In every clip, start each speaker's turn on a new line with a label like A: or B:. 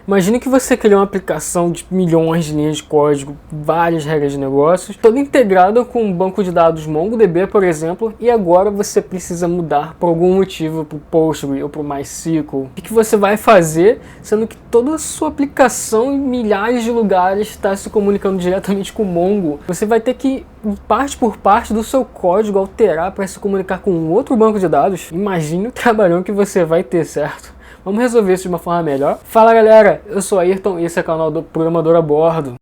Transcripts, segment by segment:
A: Imagine que você criou uma aplicação de milhões de linhas de código, várias regras de negócios, toda integrada com um banco de dados MongoDB, por exemplo, e agora você precisa mudar por algum motivo para o Postgre ou para o MySQL. O que você vai fazer, sendo que toda a sua aplicação em milhares de lugares está se comunicando diretamente com o Mongo? Você vai ter que, parte por parte do seu código, alterar para se comunicar com um outro banco de dados. Imagine o trabalhão que você vai ter, certo? Vamos resolver isso de uma forma melhor. Fala galera, eu sou Ayrton e esse é o canal do Programador a Bordo.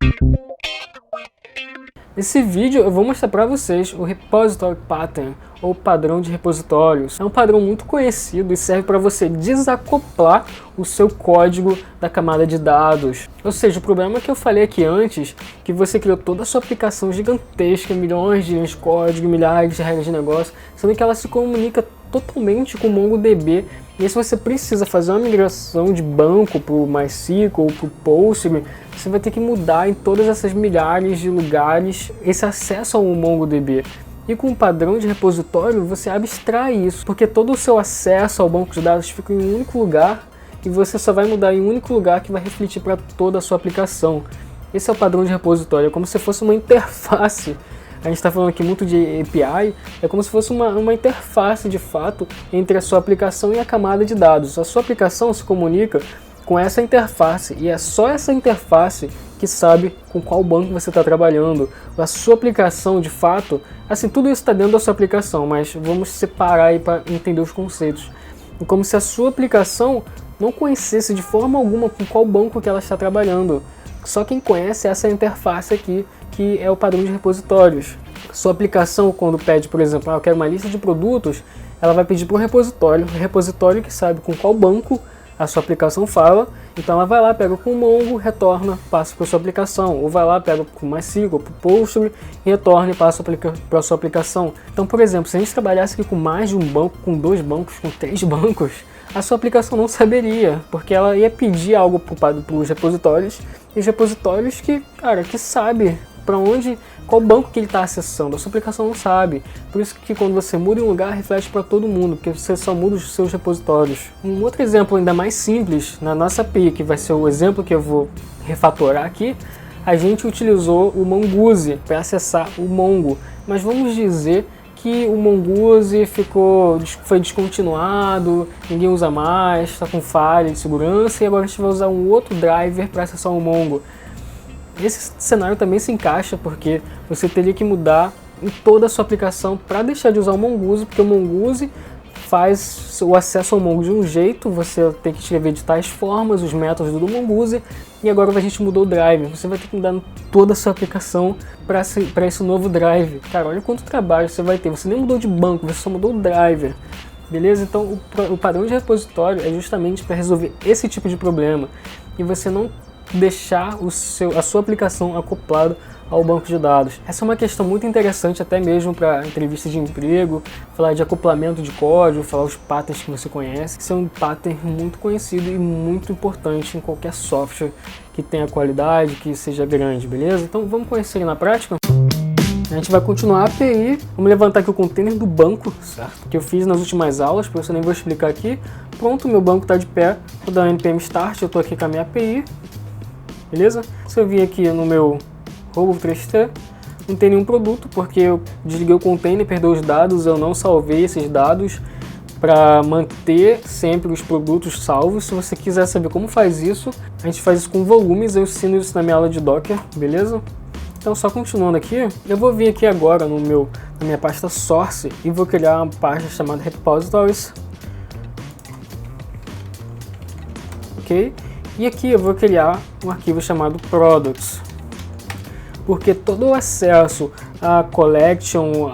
A: Nesse vídeo eu vou mostrar para vocês o Repository Pattern, ou padrão de repositórios. É um padrão muito conhecido e serve para você desacoplar o seu código da camada de dados. Ou seja, o problema que eu falei aqui antes, que você criou toda a sua aplicação gigantesca, milhões de linhas de código, milhares de regras de negócio, sendo que ela se comunica totalmente com o MongoDB. E se você precisa fazer uma migração de banco para o MySQL ou para o Postgre, você vai ter que mudar em todas essas milhares de lugares esse acesso ao MongoDB. E com o padrão de repositório você abstrai isso, porque todo o seu acesso ao banco de dados fica em um único lugar e você só vai mudar em um único lugar que vai refletir para toda a sua aplicação. Esse é o padrão de repositório, é como se fosse uma interface. A gente está falando aqui muito de API, é como se fosse uma interface de fato entre a sua aplicação e a camada de dados. A sua aplicação se comunica com essa interface e é só essa interface que sabe com qual banco você está trabalhando. A sua aplicação de fato, assim, tudo isso está dentro da sua aplicação, mas vamos separar aí para entender os conceitos. É como se a sua aplicação não conhecesse de forma alguma com qual banco que ela está trabalhando. Só quem conhece essa interface aqui, que é o padrão de repositórios. Sua aplicação, quando pede, por exemplo, eu quero uma lista de produtos, ela vai pedir para o repositório que sabe com qual banco a sua aplicação fala, então ela vai lá, pega com o Mongo, retorna, passa para a sua aplicação, ou vai lá, pega com o MySQL, para o Postgre, retorna e passa para a sua aplicação. Então, por exemplo, se a gente trabalhasse aqui com mais de um banco, com 2 bancos, com 3 bancos, a sua aplicação não saberia, porque ela ia pedir algo para os repositórios, e os repositórios que sabe para onde, qual banco que ele está acessando, a sua aplicação não sabe. Por isso que quando você muda em um lugar, reflete para todo mundo, porque você só muda os seus repositórios. Um outro exemplo ainda mais simples, na nossa API, que vai ser o exemplo que eu vou refatorar aqui, a gente utilizou o Mongoose para acessar o Mongo, mas vamos dizer que o Mongoose foi descontinuado, ninguém usa mais, está com falha de segurança e agora a gente vai usar um outro driver para acessar o Mongo. Esse cenário também se encaixa porque você teria que mudar em toda a sua aplicação para deixar de usar o Mongoose, porque o Mongoose faz o acesso ao Mongo de um jeito, você tem que escrever de tais formas os métodos do Mongoose, e agora a gente mudou o drive, você vai ter que mudar toda a sua aplicação para esse novo drive. Cara, olha quanto trabalho você vai ter, você nem mudou de banco, você só mudou o driver. Beleza? Então o padrão de repositório é justamente para resolver esse tipo de problema, e você não deixar a sua aplicação acoplada ao banco de dados. Essa é uma questão muito interessante até mesmo para entrevista de emprego, falar de acoplamento de código, falar os patterns que você conhece. Isso é um pattern muito conhecido e muito importante em qualquer software que tenha qualidade, que seja grande, beleza? Então vamos conhecer ele na prática? A gente vai continuar a API, vamos levantar aqui o container do banco, certo? Que eu fiz nas últimas aulas, por isso eu nem vou explicar aqui. Pronto, meu banco está de pé, vou dar um npm start, eu estou aqui com a minha API. Beleza? Se eu vir aqui no meu robo3t, não tem nenhum produto, porque eu desliguei o container, perdeu os dados, eu não salvei esses dados para manter sempre os produtos salvos. Se você quiser saber como faz isso, a gente faz isso com volumes, eu ensino isso na minha aula de Docker, beleza? Então só continuando aqui, eu vou vir aqui agora na minha pasta source e vou criar uma pasta chamada repositories. Ok? E aqui eu vou criar um arquivo chamado products, porque todo o acesso à collection,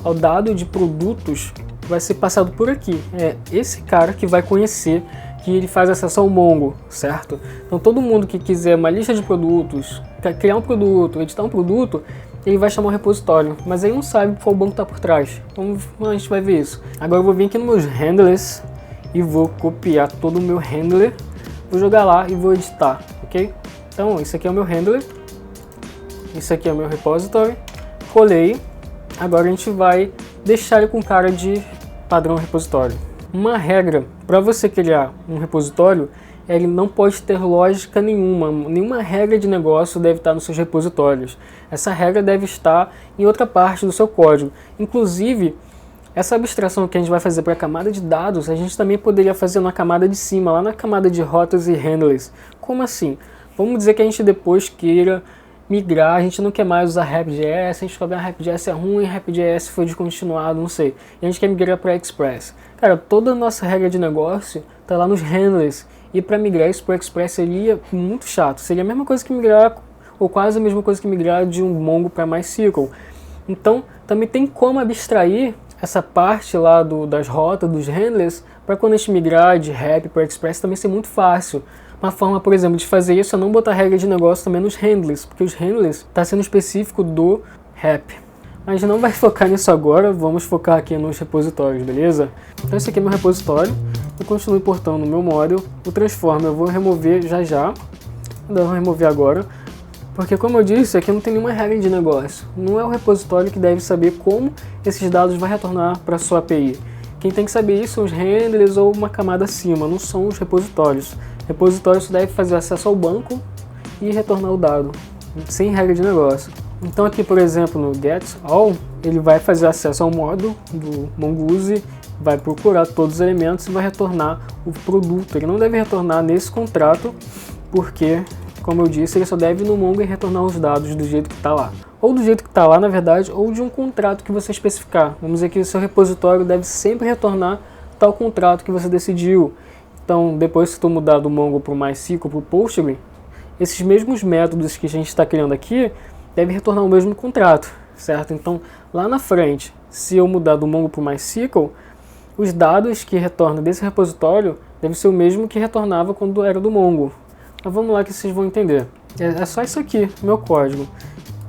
A: ao dado de produtos vai ser passado por aqui. É esse cara que vai conhecer que ele faz acesso ao Mongo, certo? Então todo mundo que quiser uma lista de produtos, criar um produto, editar um produto, ele vai chamar o repositório, mas aí não sabe qual banco está por trás. Então a gente vai ver isso. Agora eu vou vir aqui nos meus handlers e vou copiar todo o meu handler. Vou jogar lá e vou editar, ok? Então, esse aqui é o meu handler, isso aqui é o meu repository, colei. Agora a gente vai deixar ele com cara de padrão repositório. Uma regra para você criar um repositório ele não pode ter lógica nenhuma regra de negócio deve estar nos seus repositórios. Essa regra deve estar em outra parte do seu código. Inclusive, essa abstração que a gente vai fazer para a camada de dados, a gente também poderia fazer na camada de cima, lá na camada de rotas e handlers. Como assim? Vamos dizer que a gente depois queira migrar, a gente não quer mais usar RapidJS, a gente descobre que RapidJS é ruim, RapidJS foi descontinuado, não sei. E a gente quer migrar para Express. Cara, toda a nossa regra de negócio está lá nos handlers. E para migrar isso para Express seria muito chato. Seria a mesma coisa que migrar, ou quase a mesma coisa que migrar de um Mongo para MySQL. Então, também tem como abstrair essa parte lá das rotas, dos handlers, para quando a gente migrar de Rap para Express também ser muito fácil. Uma forma, por exemplo, de fazer isso é não botar regra de negócio também nos handlers, porque os handlers está sendo específico do Rap. Mas não vai focar nisso agora, vamos focar aqui nos repositórios, beleza? Então esse aqui é meu repositório, eu continuo importando o meu model, o transform eu vou remover já, não vou remover agora, porque como eu disse, aqui não tem nenhuma regra de negócio, não é o repositório que deve saber como esses dados vai retornar para a sua API. Quem tem que saber isso são os handlers ou uma camada acima, não são os repositórios. Repositório só deve fazer acesso ao banco e retornar o dado, sem regra de negócio. Então aqui, por exemplo, no getAll, ele vai fazer acesso ao módulo do Mongoose, vai procurar todos os elementos e vai retornar o produto. Ele não deve retornar nesse contrato, porque, como eu disse, ele só deve ir no Mongo e retornar os dados do jeito que está lá. Ou do jeito que está lá, na verdade, ou de um contrato que você especificar. Vamos dizer que o seu repositório deve sempre retornar tal contrato que você decidiu. Então, depois que tu mudar do Mongo para o MySQL, para o Postgre, esses mesmos métodos que a gente está criando aqui, deve retornar o mesmo contrato, certo? Então, lá na frente, se eu mudar do Mongo para o MySQL, os dados que retornam desse repositório devem ser o mesmo que retornava quando era do Mongo. Mas vamos lá que vocês vão entender. É só isso aqui, meu código.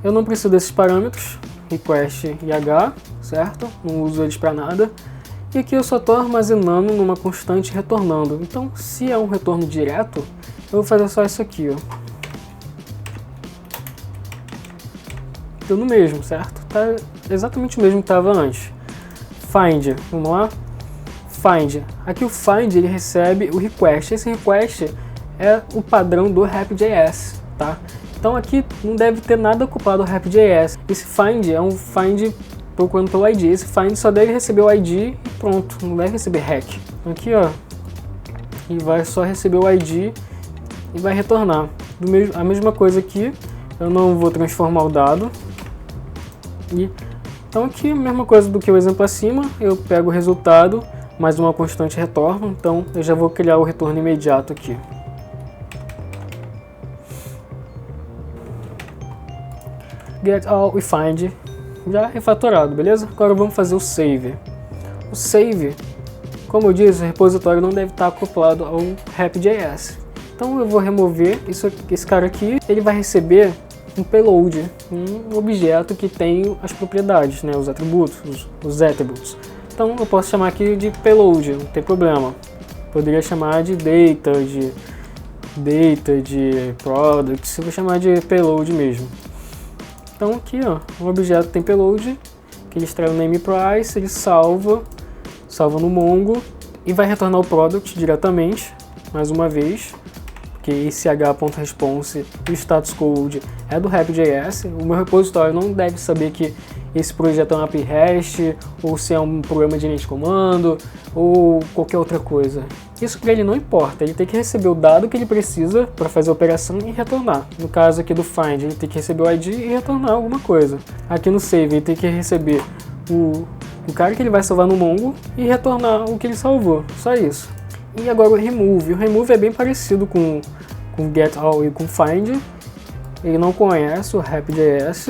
A: Eu não preciso desses parâmetros, request e h, certo? Não uso eles para nada. E aqui eu só estou armazenando numa constante retornando. Então, se é um retorno direto, eu vou fazer só isso aqui, ó. No mesmo, certo? Tá exatamente o mesmo que estava antes. Find, vamos lá? Find. Aqui o find ele recebe o request. Esse request é o padrão do RapidJS, tá? Então aqui não deve ter nada ocupado o RapidJS. Esse find é um find procurando pelo ID. Esse find só deve receber o ID e pronto, não deve receber hack. Aqui, ó, e vai só receber o ID e vai retornar. A mesma coisa aqui, eu não vou transformar o dado. Então aqui, a mesma coisa do que o exemplo acima, eu pego o resultado, mais uma constante retorno, então eu já vou criar o retorno imediato aqui. getAll e find, já refatorado, beleza? Agora vamos fazer o save. O save, como eu disse, o repositório não deve estar acoplado ao RapidJS. Então eu vou remover esse cara aqui, ele vai receber um payload, um objeto que tem as propriedades, né, os atributos, os attributes. Então eu posso chamar aqui de payload, não tem problema. Poderia chamar de data, de product, eu vou chamar de payload mesmo. Então aqui, ó, um objeto tem payload, que ele extrai o name price, ele salva no Mongo e vai retornar o product diretamente, mais uma vez, porque esse h.response e o status code é do RapidJS. O meu repositório não deve saber que esse projeto é um API REST, ou se é um programa de linha de comando, ou qualquer outra coisa. Isso para ele não importa, ele tem que receber o dado que ele precisa para fazer a operação e retornar. No caso aqui do find, ele tem que receber o ID e retornar alguma coisa. Aqui no save, ele tem que receber o cara que ele vai salvar no Mongo e retornar o que ele salvou, só isso. E agora o remove. O remove é bem parecido com getAll e com find. Ele não conhece o RapidJS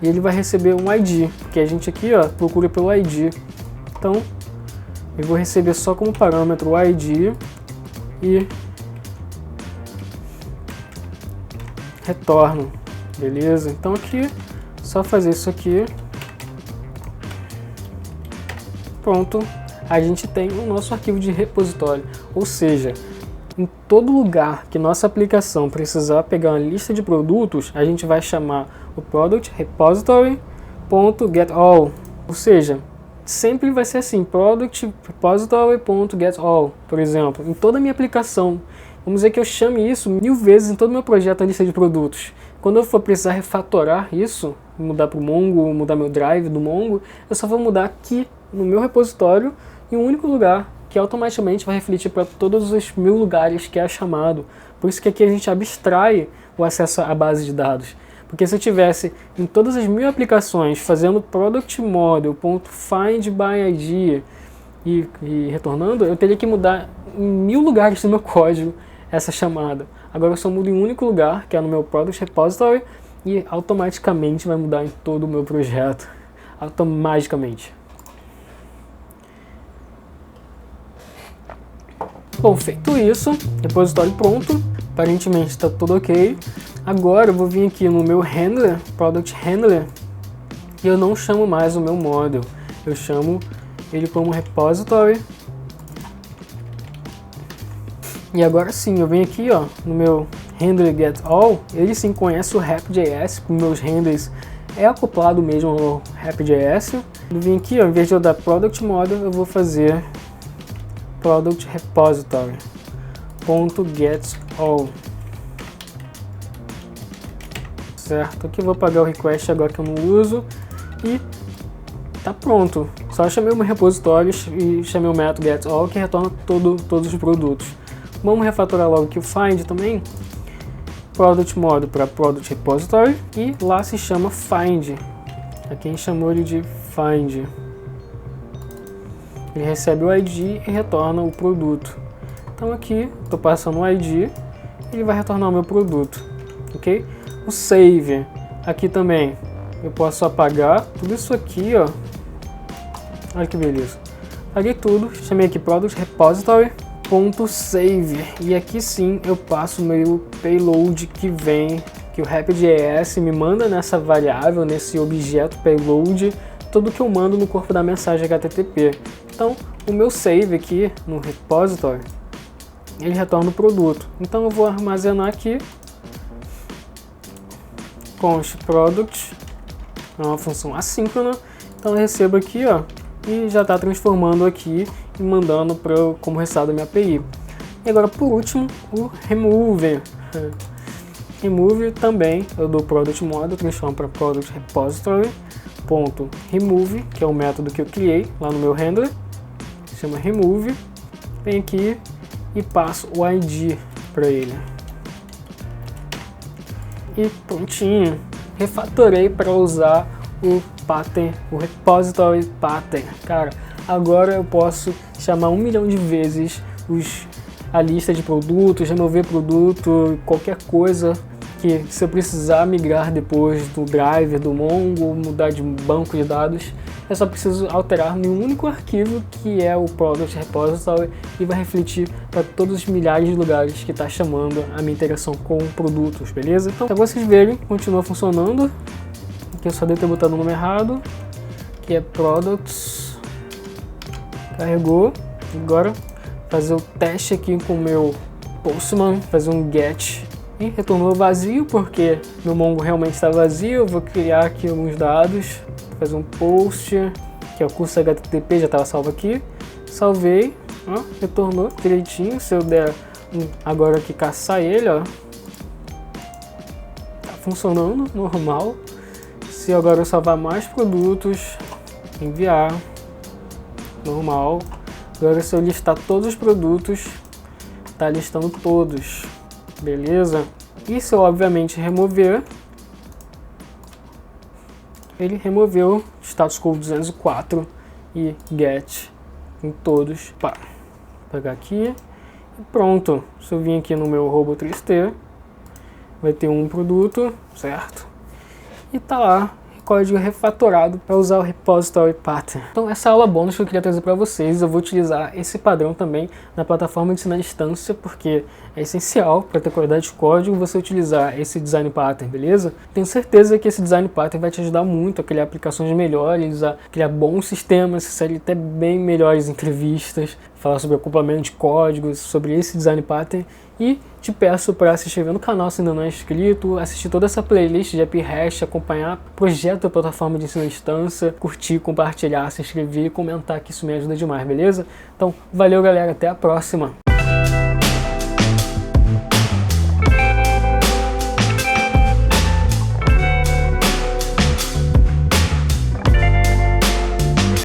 A: e ele vai receber um ID, porque a gente aqui, ó, procura pelo ID. Então eu vou receber só como parâmetro o ID e retorno, beleza? Então aqui só fazer isso aqui, pronto. A gente tem o nosso arquivo de repositório, ou seja, em todo lugar que nossa aplicação precisar pegar uma lista de produtos, a gente vai chamar o product repository.getAll, ou seja, sempre vai ser assim, product repository.getAll, por exemplo. Em toda a minha aplicação vamos dizer que eu chame isso 1000 vezes em todo o meu projeto, a lista de produtos. Quando eu for precisar refatorar isso, mudar para o Mongo, mudar meu drive do Mongo, eu só vou mudar aqui no meu repositório em um único lugar, que automaticamente vai refletir para todos os 1000 lugares que é chamado. Por isso que aqui a gente abstrai o acesso à base de dados. Porque se eu tivesse em todas as 1000 aplicações fazendo product model.find by ID e retornando, eu teria que mudar em 1000 lugares do meu código essa chamada. Agora eu só mudo em um único lugar, que é no meu product repository, e automaticamente vai mudar em todo o meu projeto. Automaticamente. Bom, feito isso, repositório pronto, aparentemente está tudo ok. Agora eu vou vir aqui no meu handler, product handler, e eu não chamo mais o meu model, eu chamo ele como repository. E agora sim, eu venho aqui ó, no meu handler getAll, ele sim conhece o Rap.js, com meus handlers é acoplado mesmo ao Rap.js. Eu vim aqui, ó, em vez de eu dar product model, eu vou fazer product repository.getAll. Certo, aqui eu vou apagar o request agora que eu não uso e tá pronto. Só chamei o meu repositório e chamei o método getAll que retorna todos os produtos. Vamos refatorar logo aqui o find também. Product model para product repository e lá se chama find. Aqui a gente chamou ele de find. Ele recebe o ID e retorna o produto. Então aqui estou passando o ID e ele vai retornar o meu produto, ok? O save, aqui também eu posso apagar tudo isso aqui, ó. Olha que beleza. Apaguei tudo, chamei aqui product repository.save e aqui sim eu passo o meu payload que vem, que o Rap.js me manda nessa variável, nesse objeto payload, tudo que eu mando no corpo da mensagem HTTP. Então o meu save aqui no repository, ele retorna o produto. Então eu vou armazenar aqui const product, é uma função assíncrona, então eu recebo aqui ó, e já está transformando aqui e mandando como resultado da minha API. E agora por último o remove. Remove também eu dou product model, transformo para product repository.remove, que é o método que eu criei lá no meu handler, se chama remove. Vem aqui e passo o ID para ele. E prontinho, refatorei para usar o pattern, o repository pattern. Cara, agora eu posso chamar 1 milhão de vezes a lista de produtos, remover produto, qualquer coisa que se eu precisar migrar depois do driver, do Mongo, mudar de banco de dados, eu só preciso alterar em um único arquivo que é o Product Repository e vai refletir para todos os milhares de lugares que está chamando a minha interação com produtos, beleza? Então, para vocês verem, continua funcionando. Aqui eu só devo ter botado o nome errado, que é Products. Carregou. Agora, fazer o teste aqui com o meu Postman, fazer um get. E retornou vazio, porque meu Mongo realmente está vazio. Eu vou criar aqui alguns dados, fazer um post, que é o curso HTTP, já estava salvo aqui. Salvei, ó, retornou direitinho. Se eu der agora aqui caçar ele, ó, tá funcionando normal. Se agora eu salvar mais produtos, enviar, normal. Agora se eu listar todos os produtos, tá listando todos. Beleza? E se eu obviamente remover, ele removeu status code 204 e get em todos. Pá, vou pegar aqui e pronto. Se eu vir aqui no meu robot3t, vai ter um produto, certo? E tá lá, código refatorado para usar o repository pattern. Então essa aula bônus que eu queria trazer para vocês, eu vou utilizar esse padrão também na plataforma de ensino à distância, porque é essencial para ter qualidade de código você utilizar esse design pattern, beleza? Tenho certeza que esse design pattern vai te ajudar muito a criar aplicações melhores, a criar bons sistemas, sair até bem melhores entrevistas, falar sobre acoplamento de códigos, sobre esse design pattern. E te peço para se inscrever no canal se ainda não é inscrito, assistir toda essa playlist de API REST, acompanhar o projeto da plataforma de ensino à distância, curtir, compartilhar, se inscrever e comentar, que isso me ajuda demais, beleza? Então, valeu galera, até a próxima!